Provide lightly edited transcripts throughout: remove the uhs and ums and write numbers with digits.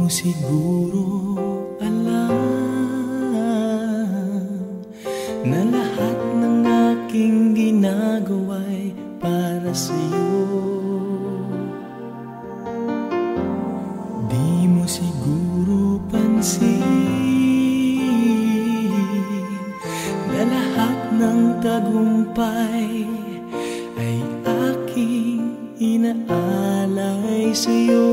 mo siguro alam na lahat ng aking ginagawa'y para sa'yo. Di mo siguro pansin na lahat ng tagumpay ay aking inaalay sa'yo.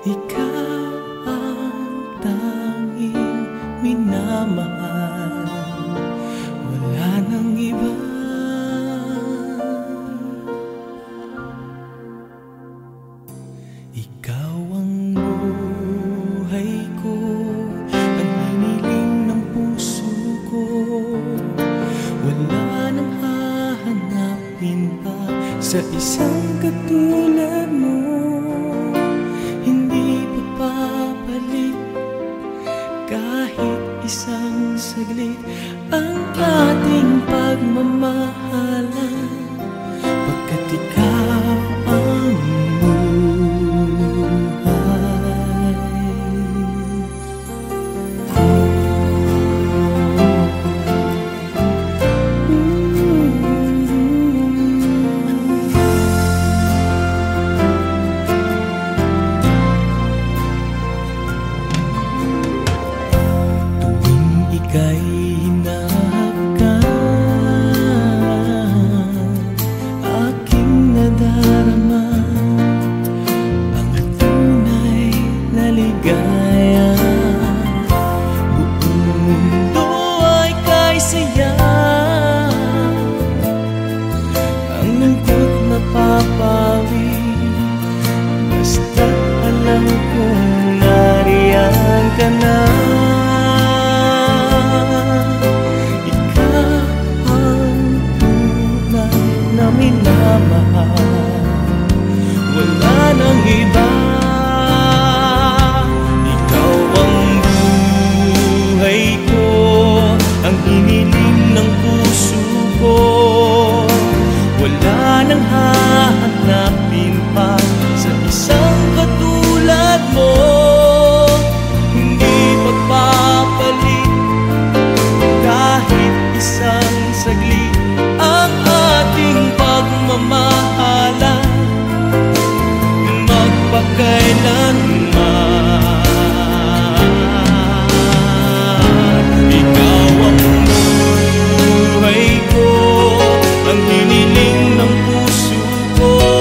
Ikaw ang tanging minamahal, wala nang iba. Ikaw ang buhay ko, ang hiniling ng puso ko. Wala nang hahanapin pa sa isang katulad mo. Hindi papapalit kahit isang saglit ang ating pagmamahalan, pagkat ikaw ang ika'y hinahakkan, aking nadarama ang tunay na ligaya. Buong mundo ay kay saya, ang lungkot na papawi, basta't alam kong nariyan ka na. Minamahal, wala nang iba. Ikaw ang buhay ko, ang hiniling ng puso ko. Wala nang hahanapin pa sa isang katulad mo. Hindi magpapalit kahit isang saglit ang ating pagmamahalan, magpakailanman. Ikaw ang buhay ko, ang hiniling ng puso ko.